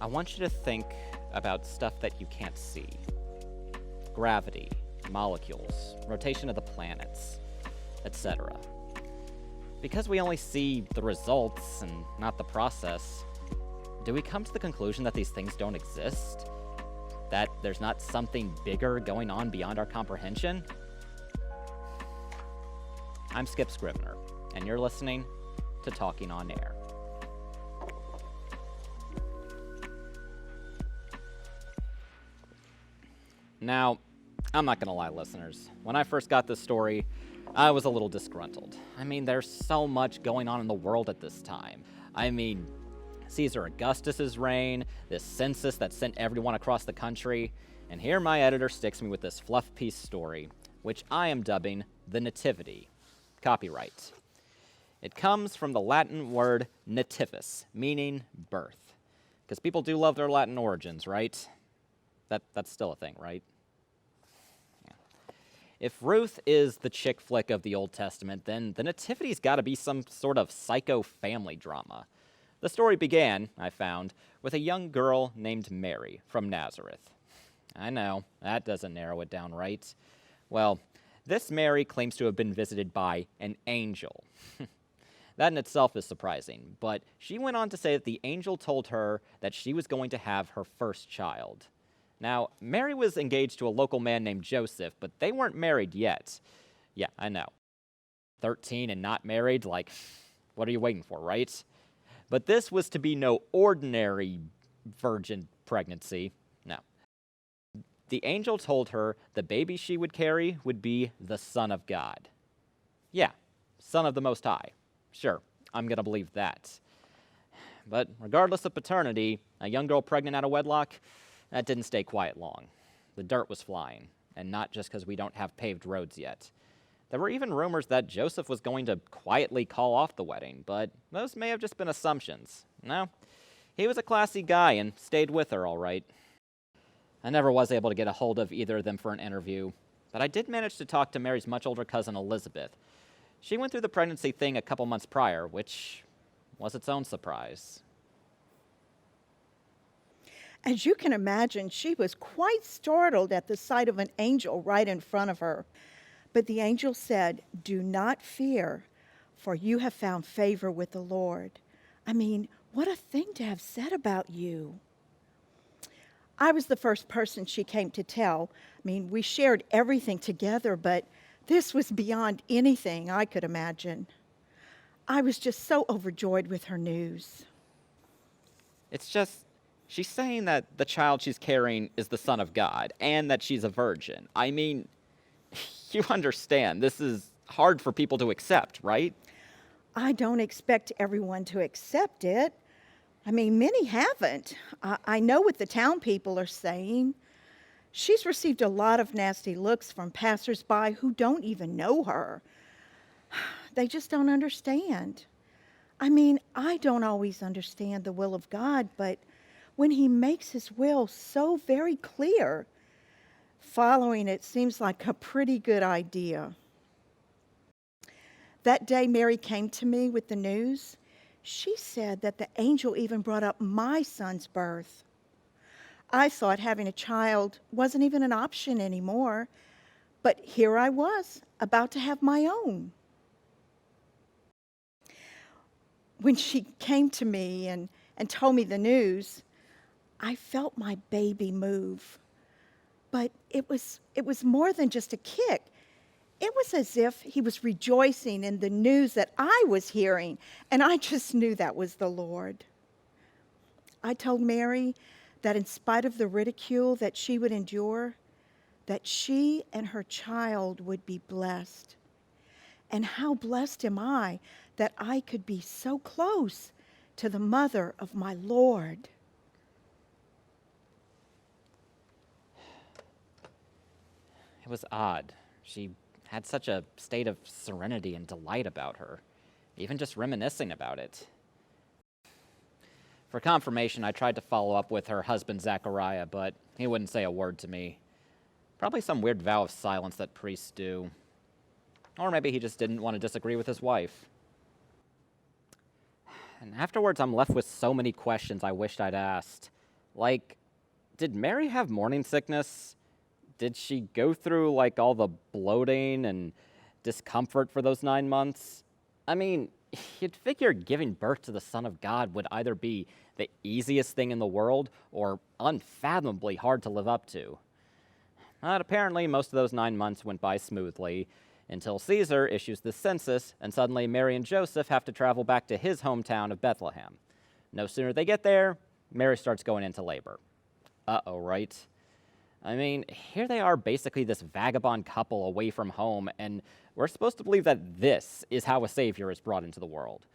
I want you to think about stuff that you can't see. Gravity, molecules, rotation of the planets, etc. Because we only see the results and not the process, do we come to the conclusion that these things don't exist? That there's not something bigger going on beyond our comprehension? I'm Skip Scrivener, and you're listening to Talking on Air. Now, I'm not gonna lie, listeners. When I first got this story, I was a little disgruntled. I mean, there's so much going on in the world at this time. I mean, Caesar Augustus's reign, this census that sent everyone across the country, and here my editor sticks me with this fluff piece story, which I am dubbing the Nativity. Copyright. It comes from the Latin word nativus, meaning birth. Because people do love their Latin origins, right? That's still a thing, right? Yeah. If Ruth is the chick flick of the Old Testament, then the Nativity's got to be some sort of psycho family drama. The story began, I found, with a young girl named Mary from Nazareth. I know, that doesn't narrow it down right. Well, this Mary claims to have been visited by an angel. That in itself is surprising, but she went on to say that the angel told her that she was going to have her first child. Now, Mary was engaged to a local man named Joseph, but they weren't married yet. Yeah, I know. 13 and not married, like, what are you waiting for, right? But this was to be no ordinary virgin pregnancy. No. The angel told her the baby she would carry would be the Son of God. Yeah, Son of the Most High. Sure, I'm going to believe that. But regardless of paternity, a young girl pregnant out of wedlock, that didn't stay quiet long. The dirt was flying, and not just because we don't have paved roads yet. There were even rumors that Joseph was going to quietly call off the wedding, but those may have just been assumptions. No, he was a classy guy and stayed with her all right. I never was able to get a hold of either of them for an interview, but I did manage to talk to Mary's much older cousin Elizabeth. She went through the pregnancy thing a couple months prior, which was its own surprise. As you can imagine, she was quite startled at the sight of an angel right in front of her. But the angel said, "Do not fear, for you have found favor with the Lord." I mean, what a thing to have said about you. I was the first person she came to tell. I mean, we shared everything together, but this was beyond anything I could imagine. I was just so overjoyed with her news. It's just, she's saying that the child she's carrying is the Son of God, and that she's a virgin. I mean, you understand, this is hard for people to accept, right? I don't expect everyone to accept it. I mean, many haven't. I know what the town people are saying. She's received a lot of nasty looks from passersby who don't even know her. They just don't understand. I mean, I don't always understand the will of God, but when He makes His will so very clear, following it seems like a pretty good idea. That day Mary came to me with the news. She said that the angel even brought up my son's birth. I thought having a child wasn't even an option anymore, but here I was, about to have my own. When she came to me and told me the news, I felt my baby move. But it was more than just a kick. It was as if he was rejoicing in the news that I was hearing, and I just knew that was the Lord. I told Mary that in spite of the ridicule that she would endure, that she and her child would be blessed. And how blessed am I that I could be so close to the mother of my Lord. It was odd. She had such a state of serenity and delight about her, even just reminiscing about it. For confirmation, I tried to follow up with her husband, Zachariah, but he wouldn't say a word to me. Probably some weird vow of silence that priests do. Or maybe he just didn't want to disagree with his wife. And afterwards, I'm left with so many questions I wished I'd asked. Like, did Mary have morning sickness? Did she go through, like, all the bloating and discomfort for those 9 months? I mean, you'd figure giving birth to the Son of God would either be the easiest thing in the world or unfathomably hard to live up to. But apparently, most of those 9 months went by smoothly until Caesar issues the census, and suddenly Mary and Joseph have to travel back to his hometown of Bethlehem. No sooner they get there, Mary starts going into labor. Uh-oh, right? I mean, here they are, basically this vagabond couple away from home, and we're supposed to believe that this is how a savior is brought into the world.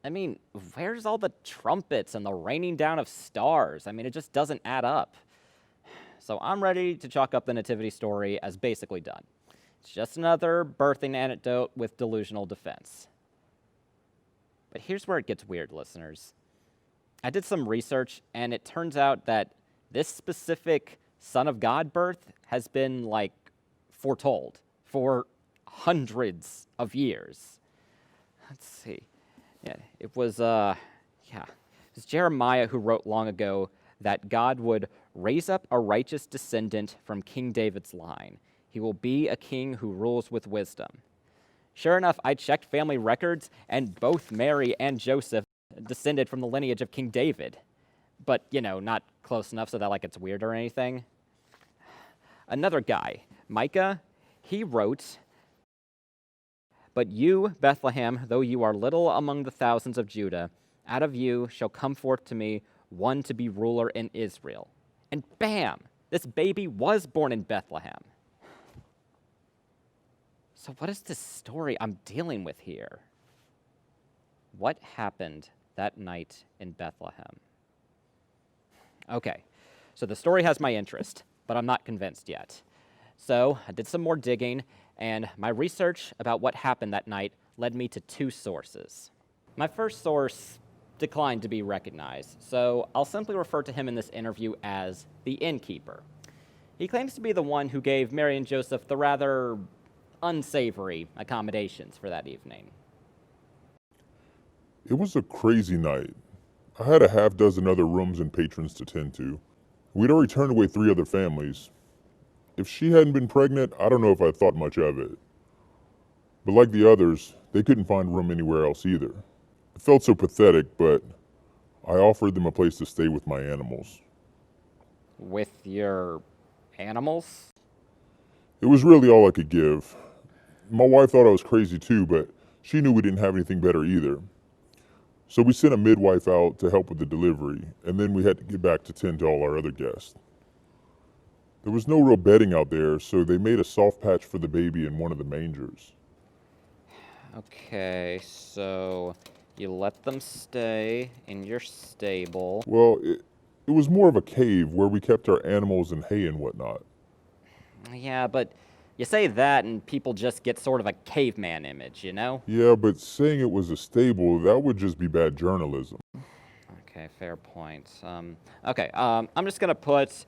I mean, where's all the trumpets and the raining down of stars? I mean, it just doesn't add up. So I'm ready to chalk up the nativity story as basically done. It's just another birthing anecdote with delusional defense. But here's where it gets weird, listeners. I did some research, and it turns out that this specific Son of God birth has been, like, foretold for hundreds of years. Let's see. Yeah, it was Jeremiah who wrote long ago that God would raise up a righteous descendant from King David's line. He will be a king who rules with wisdom. Sure enough, I checked family records, and both Mary and Joseph descended from the lineage of King David. But, not close enough so that, like, it's weird or anything. Another guy, Micah, he wrote, "But you, Bethlehem, though you are little among the thousands of Judah, out of you shall come forth to me one to be ruler in Israel." And bam, this baby was born in Bethlehem. So what is this story I'm dealing with here? What happened that night in Bethlehem? Okay, so the story has my interest, but I'm not convinced yet. So I did some more digging, and my research about what happened that night led me to 2 sources. My first source declined to be recognized, so I'll simply refer to him in this interview as the innkeeper. He claims to be the one who gave Mary and Joseph the rather unsavory accommodations for that evening. It was a crazy night. I had a half dozen other rooms and patrons to tend to. We'd already turned away 3 other families. If she hadn't been pregnant, I don't know if I'd thought much of it. But like the others, they couldn't find room anywhere else either. It felt so pathetic, but I offered them a place to stay with my animals. With your animals? It was really all I could give. My wife thought I was crazy too, but she knew we didn't have anything better either. So we sent a midwife out to help with the delivery, and then we had to get back to tend to all our other guests. There was no real bedding out there, so they made a soft patch for the baby in one of the mangers. Okay, so you let them stay in your stable. Well, it was more of a cave where we kept our animals and hay and whatnot. Yeah, but you say that and people just get sort of a caveman image, you know? Yeah, but saying it was a stable, that would just be bad journalism. Okay, fair point. I'm just going to put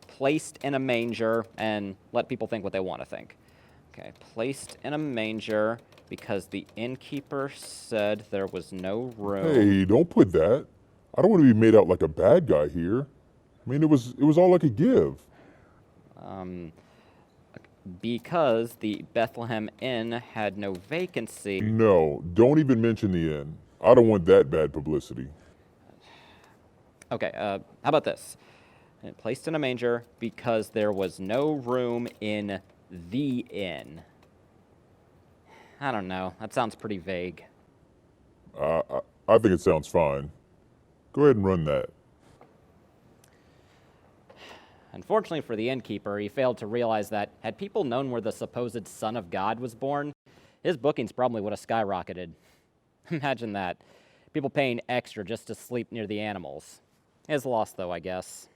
placed in a manger and let people think what they want to think. Okay, placed in a manger because the innkeeper said there was no room. Hey, don't put that. I don't want to be made out like a bad guy here. I mean, it was all I could give. Because the Bethlehem Inn had no vacancy. No, don't even mention the inn. I don't want that bad publicity. Okay, how about this? Placed in a manger because there was no room in the inn. I don't know. That sounds pretty vague. I think it sounds fine. Go ahead and run that. Unfortunately for the innkeeper, he failed to realize that had people known where the supposed Son of God was born, his bookings probably would have skyrocketed. Imagine that. People paying extra just to sleep near the animals. His loss, though, I guess.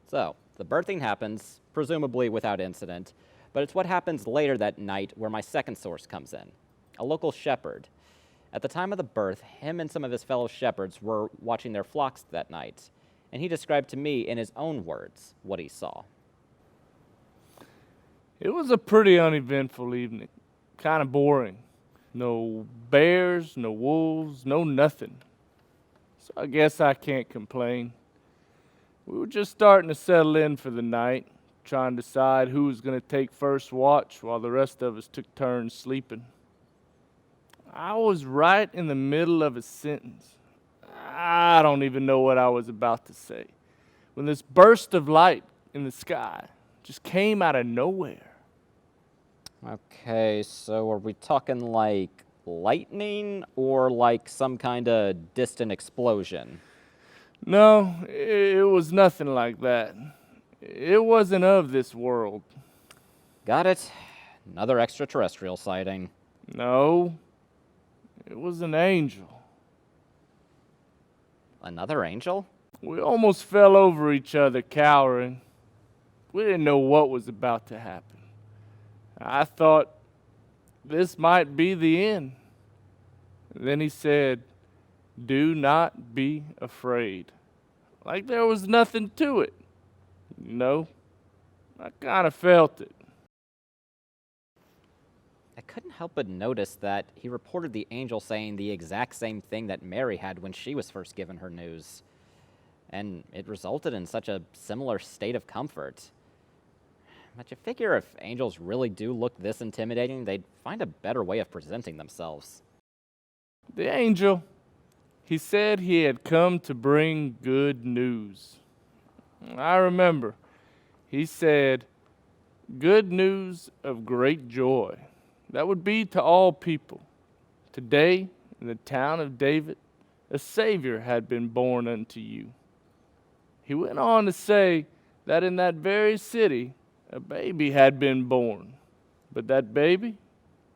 So, the birthing happens, presumably without incident, but it's what happens later that night where my second source comes in. A local shepherd. At the time of the birth, him and some of his fellow shepherds were watching their flocks that night, and he described to me in his own words what he saw. It was a pretty uneventful evening. Kind of boring. No bears, no wolves, no nothing. So I guess I can't complain. We were just starting to settle in for the night, trying to decide who was going to take first watch while the rest of us took turns sleeping. I was right in the middle of a sentence. I don't even know what I was about to say, when this burst of light in the sky just came out of nowhere. Okay, so are we talking like lightning or like some kind of distant explosion? No, it was nothing like that. It wasn't of this world. Got it. Another extraterrestrial sighting. No, it was an angel. Another angel? We almost fell over each other, cowering. We didn't know what was about to happen. I thought this might be the end. Then he said, "Do not be afraid." Like there was nothing to it. No, I kind of felt it. I couldn't help but notice that he reported the angel saying the exact same thing that Mary had when she was first given her news. And it resulted in such a similar state of comfort. But you figure if angels really do look this intimidating, they'd find a better way of presenting themselves. The angel, he said he had come to bring good news. I remember, he said, good news of great joy. That would be to all people. Today, in the town of David, a Savior had been born unto you. He went on to say that in that very city, a baby had been born. But that baby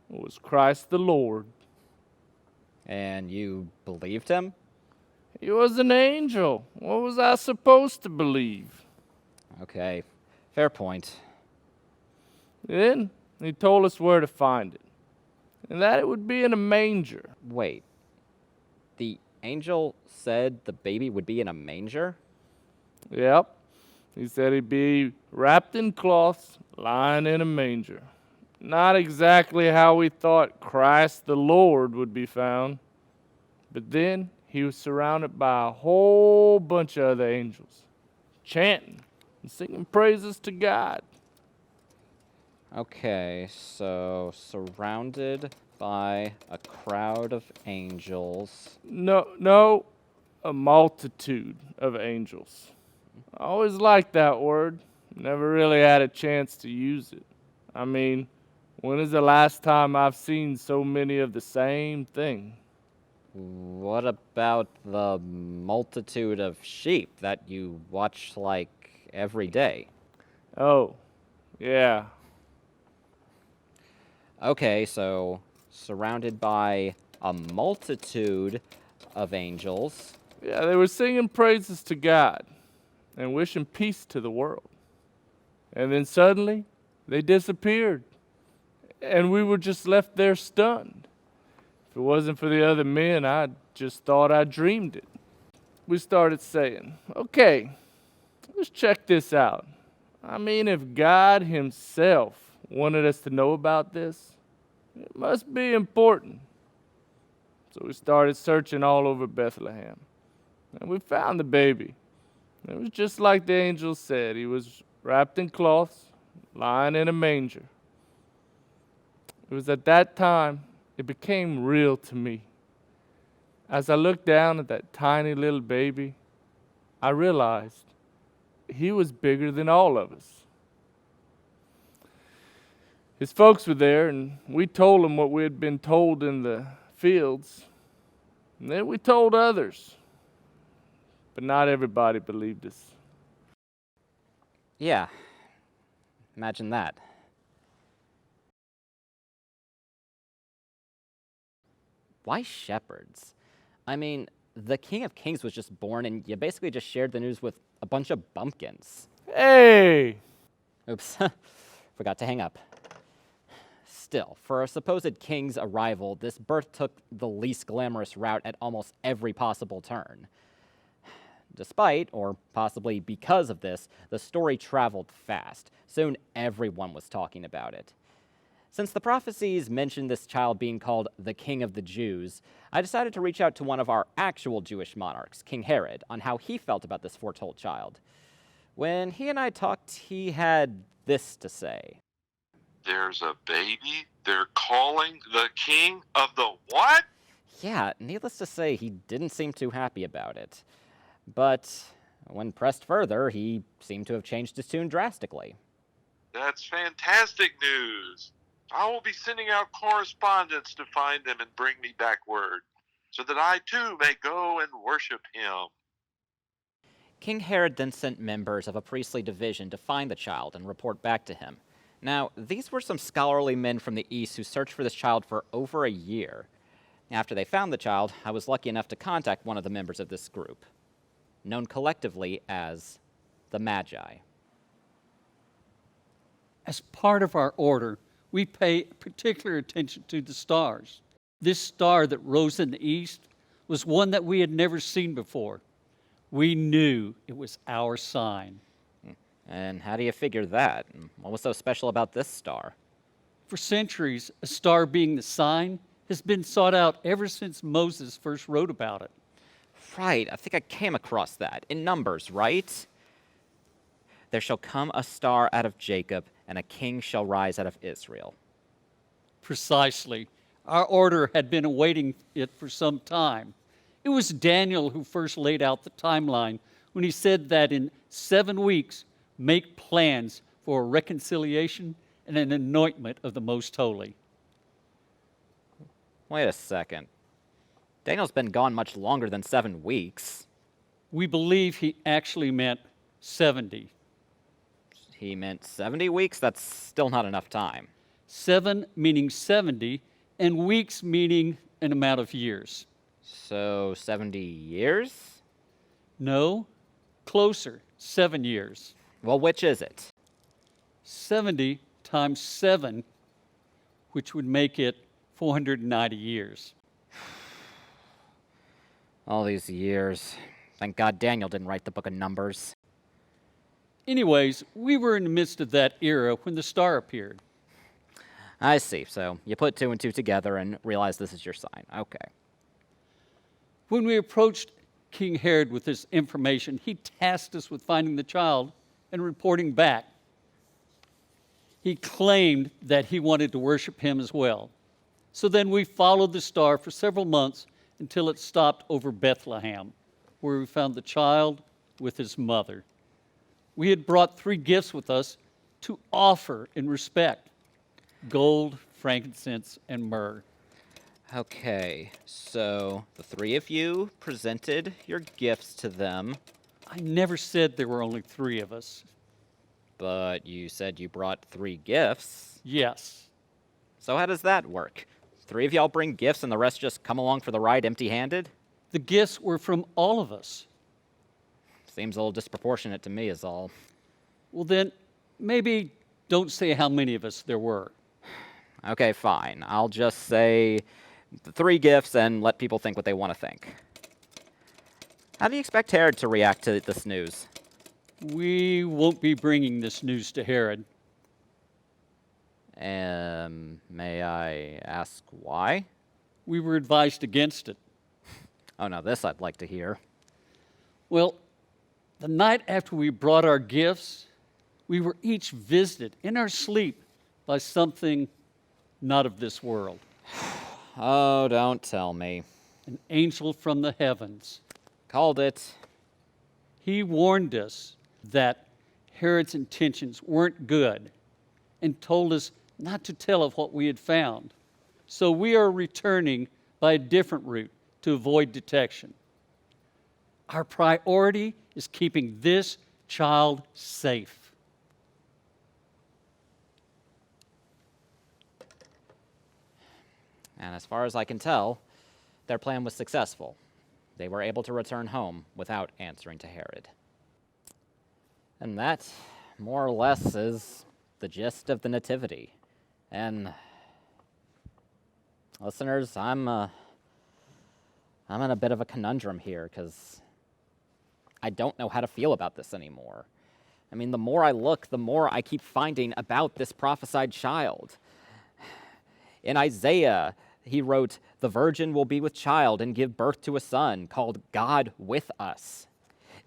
was Christ the Lord. And you believed him? He was an angel. What was I supposed to believe? Okay, fair point. Then he told us where to find it, and that it would be in a manger. Wait, the angel said the baby would be in a manger? Yep. He said he'd be wrapped in cloths, lying in a manger. Not exactly how we thought Christ the Lord would be found, but then he was surrounded by a whole bunch of other angels, chanting and singing praises to God. Okay, so surrounded by a crowd of angels. No, a multitude of angels. I always liked that word. Never really had a chance to use it. I mean, when is the last time I've seen so many of the same thing? What about the multitude of sheep that you watch like every day? Oh, yeah. Okay, so surrounded by a multitude of angels. Yeah, they were singing praises to God and wishing peace to the world. And then suddenly, they disappeared. And we were just left there stunned. If it wasn't for the other men, I just thought I dreamed it. We started saying, okay, let's check this out. I mean, if God himself wanted us to know about this, it must be important. So we started searching all over Bethlehem. And we found the baby. It was just like the angel said. He was wrapped in cloths, lying in a manger. It was at that time it became real to me. As I looked down at that tiny little baby, I realized he was bigger than all of us. His folks were there, and we told them what we had been told in the fields. And then we told others. But not everybody believed us. Yeah, imagine that. Why shepherds? I mean, the King of Kings was just born, and you basically just shared the news with a bunch of bumpkins. Hey! Oops, forgot to hang up. Still, for a supposed king's arrival, this birth took the least glamorous route at almost every possible turn. Despite, or possibly because of this, the story traveled fast. Soon everyone was talking about it. Since the prophecies mentioned this child being called the King of the Jews, I decided to reach out to one of our actual Jewish monarchs, King Herod, on how he felt about this foretold child. When he and I talked, he had this to say. There's a baby they're calling the king of the what? Yeah, needless to say, he didn't seem too happy about it. But when pressed further, he seemed to have changed his tune drastically. That's fantastic news. I will be sending out correspondents to find them and bring me back word, so that I too may go and worship him. King Herod then sent members of a priestly division to find the child and report back to him. Now, these were some scholarly men from the East who searched for this child for over a year. After they found the child, I was lucky enough to contact one of the members of this group, known collectively as the Magi. As part of our order, we pay particular attention to the stars. This star that rose in the east was one that we had never seen before. We knew it was our sign. And how do you figure that? What was so special about this star? For centuries, a star being the sign has been sought out ever since Moses first wrote about it. Right, I think I came across that. In Numbers, right? There shall come a star out of Jacob, and a king shall rise out of Israel. Precisely. Our order had been awaiting it for some time. It was Daniel who first laid out the timeline when he said that in 7 weeks, make plans for a reconciliation and an anointment of the Most Holy. Wait a second. Daniel's been gone much longer than 7 weeks. We believe he actually meant 70. He meant 70 weeks? That's still not enough time. 7 meaning 70, and weeks meaning an amount of years. So, 70 years? No, closer, 7 years. Well, which is it? 70 times 7, which would make it 490 years. All these years. Thank God Daniel didn't write the book of Numbers. Anyways, we were in the midst of that era when the star appeared. I see. So, you put 2 and 2 together and realize this is your sign. Okay. When we approached King Herod with this information, he tasked us with finding the child and reporting back. He claimed that he wanted to worship him as well. So then we followed the star for several months until it stopped over Bethlehem, where we found the child with his mother. We had brought 3 gifts with us to offer in respect: gold, frankincense, and myrrh. Okay, so the 3 of you presented your gifts to them, I never said there were only 3 of us. but you said you brought 3 gifts. Yes. So how does that work? 3 of y'all bring gifts and the rest just come along for the ride empty-handed? The gifts were from all of us. Seems a little disproportionate to me is all. Well, then, maybe don't say how many of us there were. Okay, fine. I'll just say the 3 gifts and let people think what they want to think. How do you expect Herod to react to this news? We won't be bringing this news to Herod. May I ask why? We were advised against it. Oh, now this I'd like to hear. Well, the night after we brought our gifts, we were each visited in our sleep by something not of this world. Oh, don't tell me. An angel from the heavens. Called it. He warned us that Herod's intentions weren't good and told us not to tell of what we had found. So we are returning by a different route to avoid detection. Our priority is keeping this child safe. And as far as I can tell, their plan was successful. They were able to return home without answering to Herod. And that, more or less, is the gist of the Nativity. And, listeners, I'm in a bit of a conundrum here, because I don't know how to feel about this anymore. I mean, the more I look, the more I keep finding about this prophesied child. In Isaiah, he wrote, "The virgin will be with child and give birth to a son, called God with us."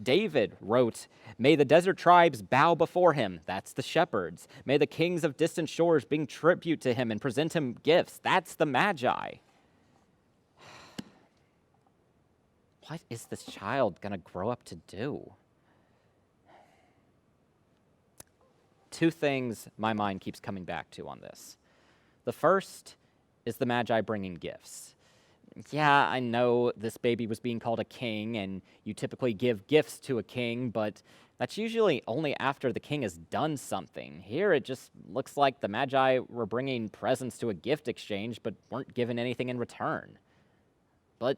David wrote, "May the desert tribes bow before him." That's the shepherds. "May the kings of distant shores bring tribute to him and present him gifts." That's the Magi. What is this child going to grow up to do? Two things my mind keeps coming back to on this. The first is the Magi bringing gifts. Yeah, I know this baby was being called a king, and you typically give gifts to a king, but that's usually only after the king has done something. Here, it just looks like the Magi were bringing presents to a gift exchange, but weren't given anything in return. But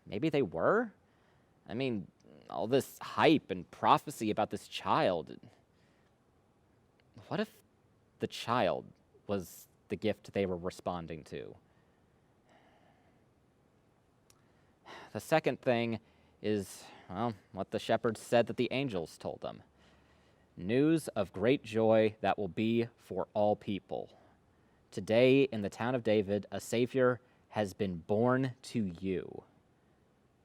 maybe they were? I mean, all this hype and prophecy about this child. What if the child was the gift they were responding to? The second thing is, well, what the shepherds said that the angels told them. News of great joy that will be for all people. Today, in the town of David, a Savior has been born to you.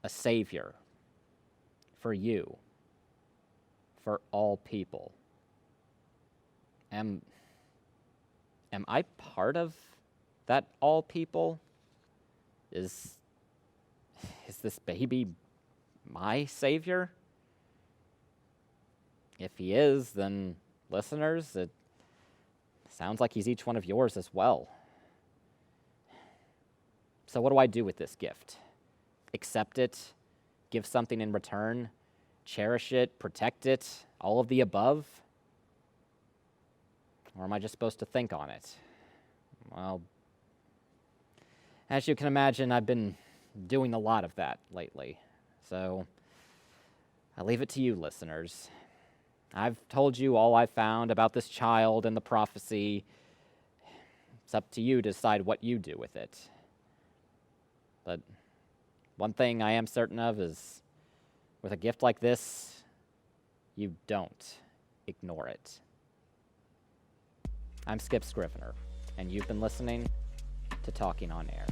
A Savior. For you. For all people. Am I part of that all people? Is this baby my Savior? If he is, then listeners, it sounds like he's each one of yours as well. So what do I do with this gift? Accept it? Give something in return? Cherish it? Protect it? All of the above? Or am I just supposed to think on it? Well, as you can imagine, I've been doing a lot of that lately. So I leave it to you, listeners. I've told you all I found about this child and the prophecy. It's up to you to decide what you do with it. But one thing I am certain of is, with a gift like this, you don't ignore it. I'm Skip Scrivener, and you've been listening to Talking on Air.